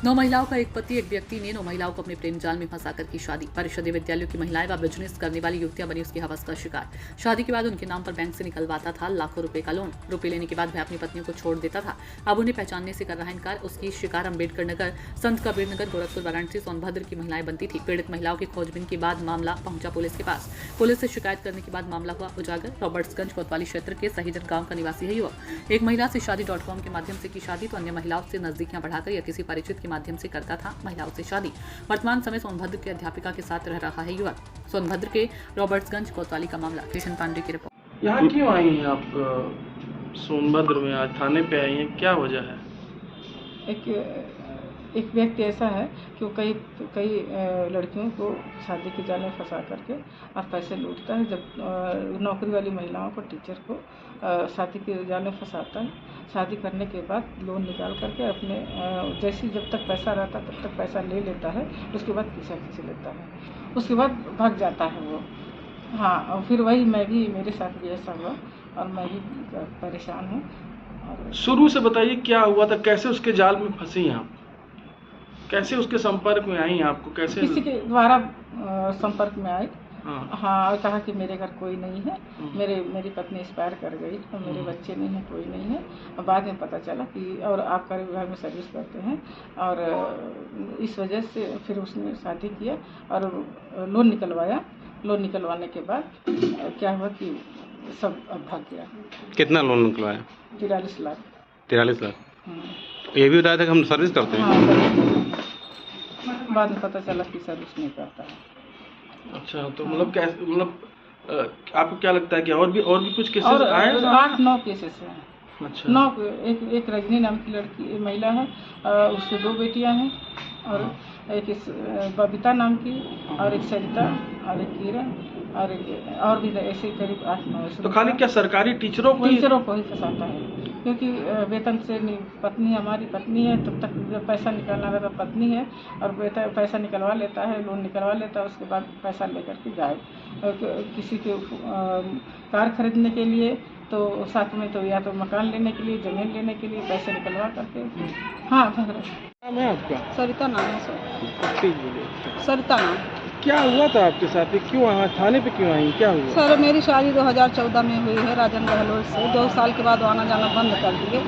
9 महिलाओं का एक पति। एक व्यक्ति ने 9 महिलाओं को अपने प्रेम जाल में फंसाकर की शादी। परिषदीय विद्यालयों की महिलाएं व बिजनेस करने वाली युवतियां बनी उसकी हवस का शिकार। शादी के बाद उनके नाम पर बैंक से निकलवाता था लाखों रुपए का लोन। रुपए लेने के बाद वह अपनी पत्नियों को छोड़ देता था। अब उन्हें पहचानने से कर रहा इनकार। उसकी शिकार अम्बेडकर नगर, संत कबीर नगर, गोरखपुर, वाराणसी, सोनभद्र की महिलाएं बनती थी। पीड़ित महिलाओं की खोजबीन के बाद मामला पहुंचा पुलिस के पास। पुलिस से शिकायत करने के बाद मामला हुआ उजागर। रॉबर्ट्सगंज कोतवाली क्षेत्र के सहीजन गांव का निवासी है युवक। एक महिला से शादी.com के माध्यम से की शादी तो अन्य महिलाओं से नजदीकियां बढ़ाकर या किसी परिचित के माध्यम से करता था महिलाओं से शादी। वर्तमान समय सोनभद्र के अध्यापिका के साथ रह रहा है युवक। सोनभद्र के रॉबर्ट्सगंज कोतवाली का मामला। किशन पांडे की रिपोर्ट। यहाँ क्यों आई हैं आप सोनभद्र में? आज थाने पे आई हैं, क्या वजह है? एक व्यक्ति ऐसा है कि वो कई लड़कियों को शादी के जाल में फंसा करके और पैसे लूटता है। जब नौकरी वाली महिलाओं को, टीचर को शादी के जाल में फंसाता है। शादी करने के बाद लोन निकाल करके अपने जैसे जब तक पैसा रहता तब तक पैसा ले लेता है, उसके बाद पीछा खींच लेता है, उसके बाद भाग जाता है वो। हाँ, और फिर वही मेरे साथ भी ऐसा हुआ और मैं भी परेशान हूँ। शुरू से बताइए क्या हुआ था, कैसे उसके जाल में फंसी आप, कैसे उसके संपर्क में आई? आपको कैसे? किसी के द्वारा संपर्क में आई। हाँ, और कहा कि मेरे घर कोई नहीं है, मेरी पत्नी एक्सपायर कर गई और मेरे बच्चे नहीं हैं, कोई नहीं है। और बाद में पता चला कि और आप घर विभाग में सर्विस करते हैं और इस वजह से फिर उसने शादी किया और लोन निकलवाया। लोन निकलवाने के बाद क्या हुआ कि सब अब भाग गया। कितना लोन निकलवाया? 43 लाख। 43 लाख। ये भी बताया था कि हम सर्विस करते हैं। हाँ, बाद में पता चला कि सर्विस नहीं करता है। अच्छा, तो मतलब कैसे, मतलब आपको क्या लगता है कि और भी कुछ केसेस आए? 8-9 केसेस हैं। अच्छा। 9। एक रजनी नाम की लड़की महिला है, उससे 2 बेटियां हैं और एक बबीता नाम की और एक सरिता और एक किरण और भी ऐसे करीब 8-9। तो खाली क्या सरकारी टीचरों को ही फंसाता है? क्योंकि वेतन से पत्नी, हमारी पत्नी है, तब तक जब पैसा निकालना रहता पत्नी है और पैसा निकलवा लेता है, लोन निकलवा लेता है, उसके बाद पैसा लेकर के गायब। किसी के कार खरीदने के लिए तो साथ में तो या तो मकान लेने के लिए, जमीन लेने के लिए पैसे निकलवा करके। हाँ, नाम है आपका? सरिता नाम है सर। ठीक बोलिए। सरिता नाम। क्या हुआ था आपके साथ? क्यों थाने पे क्यों आई? क्या हुआ? सर, मेरी शादी 2014 में हुई है राजन गहलोत से। 2 साल के बाद आना जाना बंद कर दिए।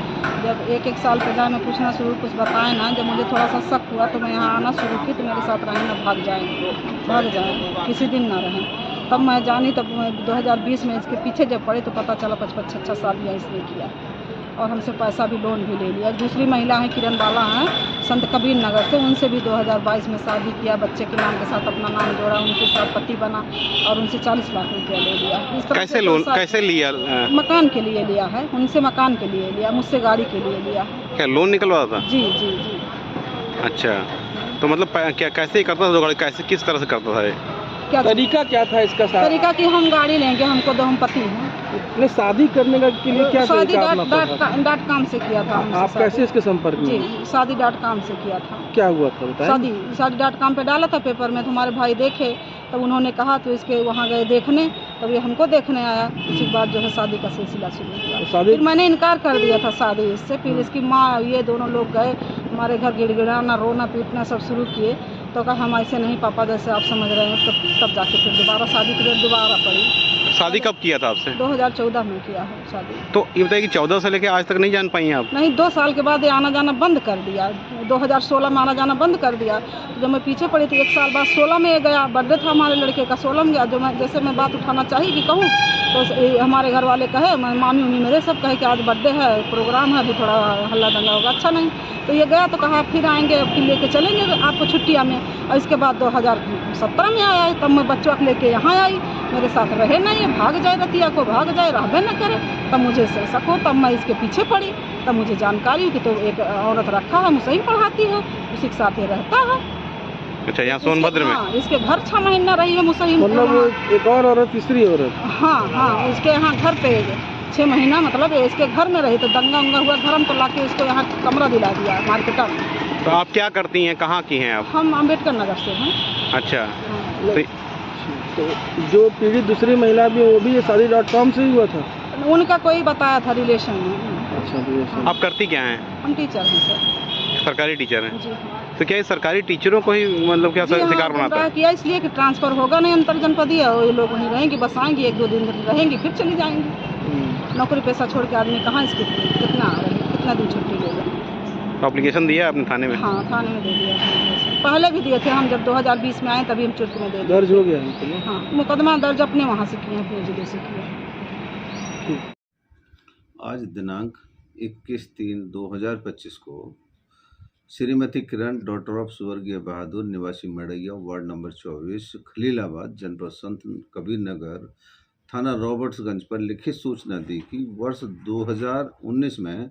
जब एक साल पहले मैं पूछना शुरू, कुछ बताए ना, जब मुझे थोड़ा सा शक हुआ तो मैं यहाँ आना शुरू की तो मेरे साथ रहें ना, भाग जाएँ किसी दिन ना रहें। तब मैं जानी, तब 2020 में इसके पीछे जब पड़े तो पता चला 55-56 शादियाँ इसने किया और हमसे पैसा भी, लोन भी ले लिया। दूसरी महिला है किरण बाला हैं, संत कबीर नगर से, उनसे भी 2022 में शादी किया, बच्चे के नाम के साथ अपना नाम जोड़ा, उनके साथ पति बना और उनसे 40 लाख रुपया ले लिया। इस तरह कैसे लोन कैसे लिया? मकान के लिए लिया है, उनसे मकान के लिए लिया, मुझसे गाड़ी के लिए लिया। क्या लोन निकलवा था? जी। अच्छा, तो मतलब क्या कैसे करता था? कैसे, किस तरह से करता था? क्या तरीका क्या था इसका? तरीका कि हम गाड़ी लेंगे, हमको दो, हम पति हैं। नहीं, शादी करने का के लिए क्या शादी .com से किया था। आप कैसे इसके संपर्क में? जी, शादी.com से किया था। क्या हुआ था बताइए? शादी.com पे डाला था पेपर में, तुम्हारे भाई देखे तब उन्होंने कहा तो इसके वहाँ गए देखने, तब ये हमको देखने आया। उसके बाद जो है शादी का सिलसिला शुरू हुआ। फिर मैंने इनकार कर दिया था शादी इससे। फिर इसकी माँ, ये दोनों लोग गए हमारे घर, गिड़गिड़ाना, रोना पीटना सब शुरू किए। तो कहा हम ऐसे नहीं पापा, जैसे आप समझ रहे हैं। तब जाके फिर दोबारा शादी के लिए दोबारा पड़ी। शादी कब किया था आपसे? 2014 में किया है शादी। तो ये बताइए कि 14 से लेकर आज तक नहीं जान पाई आप? नहीं, 2 साल के बाद ये आना जाना बंद कर दिया। 2016 में आना जाना बंद कर दिया। जब मैं पीछे पड़ी थी 1 साल बाद 16 में ये गया। बर्थडे था हमारे लड़के का, 16 में गया। जो मैं जैसे मैं बात उठाना चाहिए कि कहूँ तो हमारे घर वाले कहे, मामी उमी मेरे सब कहे कि आज बर्थडे है, प्रोग्राम है, अभी थोड़ा हल्ला दंगा होगा, अच्छा नहीं। तो ये गया तो कहा फिर आएंगे, फिर लेके चलेंगे आपको छुट्टियाँ में। और इसके बाद 2017 में आया है, तब मैं बच्चों को लेके यहाँ आई। मेरे साथ रहे नहीं, ये भाग जाए, रतिया को भाग जाए, रहबे न करे। तब मुझे शक हो, तब मैं इसके पीछे पड़ी। तब मुझे जानकारी हुई कि तो एक औरत रखा है, मुझसे ही पढ़ाती है, उसी के साथ ये रहता है। अच्छा, यहाँ सोनभद्र में? हाँ, इसके घर 6 महीना रही है मुझसे। मतलब एक और औरत, तीसरी औरत? हाँ, इसके यहाँ घर पे 6 महीना, मतलब इसके घर में रही। तो दंगा उंगा हुआ घर, हम तो लाके इसको यहाँ कमरा दिला दिया मार्केट में। तो आप क्या करती हैं, कहाँ की हैं आप? हम अम्बेडकर नगर से हैं। अच्छा। तो जो पीड़ित दूसरी महिला भी, वो भी शादी.com से ही हुआ था? उनका कोई बताया था रिलेशन में। अच्छा, आप करती क्या हैं? हम टीचर हैं सर। सरकारी टीचर हैं। जी हाँ। तो क्या ये सरकारी टीचरों को ही मतलब क्या जी हाँ, शिकार बनाता गुमराह है? किया इसलिए कि ट्रांसफर होगा नहीं अंतर जनपदीय, और ये लोग वहीं रहेंगी, बस आएंगी 1-2 दिन रहेंगी फिर चली जाएंगी। नौकरी पैसा छोड़ के आदमी कहाँ इसके कितना दिन छुट्टी लेगा। तो एप्लीकेशन दिया आपने थाने में? हाँ, थाने में दे दिया था। पहले भी दिए थे हम, जब 2020 में आए तभी हम चुर्क में दे दिए। दर्ज हो गया है? हाँ, मुकदमा दर्ज अपने वहाँ से किए, अपने जिले से किया। आज दिनांक 21/3/2025 को श्रीमती किरण डॉटर ऑफ स्वर्गीय बहादुर निवासी मड़ैया वार्ड नंबर 24 खलीलाबाद जनपद संत कबीर नगर थाना रॉबर्ट्सगंज पर लिखित सूचना दी कि वर्ष 2019 में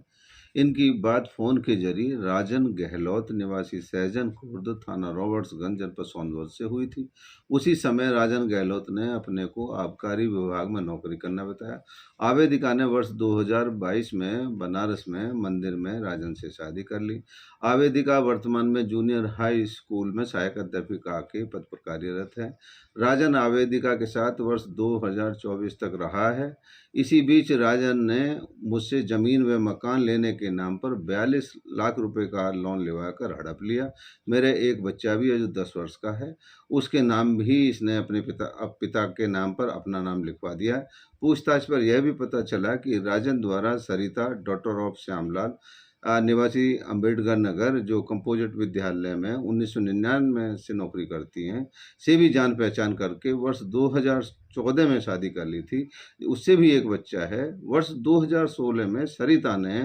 इनकी बात फोन के जरिए राजन गहलोत निवासी सहजन खुर्द थाना रॉबर्ट्सगंज जनपद सोनभद्र से हुई थी। उसी समय राजन गहलोत ने अपने को आबकारी विभाग में नौकरी करना बताया। आवेदिका ने वर्ष 2022 में बनारस में मंदिर में राजन से शादी कर ली। आवेदिका वर्तमान में जूनियर हाई स्कूल में सहायक अध्यापिका के पद पर कार्यरत है। राजन आवेदिका के साथ वर्ष 2024 तक रहा है। इसी बीच राजन ने मुझसे जमीन व मकान लेने के नाम पर 42 लाख रुपए का लोन लेवाकर हड़प लिया। मेरे एक बच्चा भी है जो 10 वर्ष का है, उसके नाम भी इसने अपने पिता के नाम पर अपना नाम लिखवा दिया है। पूछताछ पर यह भी पता चला कि राजन द्वारा सरिता डॉटर ऑफ श्यामलाल निवासी अंबेडकर नगर जो कंपोजिट विद्यालय में 1999 से नौकरी करती हैं से भी जान पहचान करके वर्ष 2014 में शादी कर ली थी। उससे भी एक बच्चा है। वर्ष 2016 में सरिता ने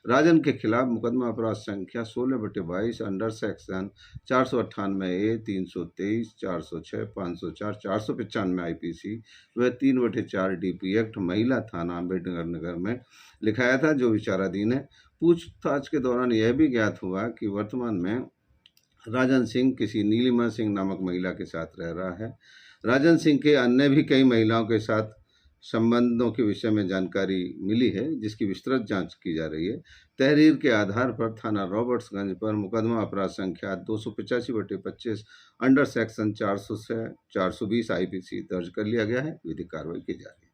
राजन के खिलाफ मुकदमा अपराध संख्या 16/22 अंडर सेक्शन 498A 323 406 504 495 IPC व 3/4 DP एक्ट महिला थाना अंबेडकर नगर में लिखाया था, जो विचाराधीन है। पूछताछ के दौरान यह भी ज्ञात हुआ कि वर्तमान में राजन सिंह किसी नीलिमा सिंह नामक महिला के साथ रह रहा है। राजन सिंह के अन्य भी कई महिलाओं के साथ संबंधों के विषय में जानकारी मिली है, जिसकी विस्तृत जांच की जा रही है। तहरीर के आधार पर थाना रॉबर्ट्सगंज पर मुकदमा अपराध संख्या 285/25 अंडर सेक्शन 400 से 420 IPC दर्ज कर लिया गया है। विधिक कार्रवाई की जा रही है।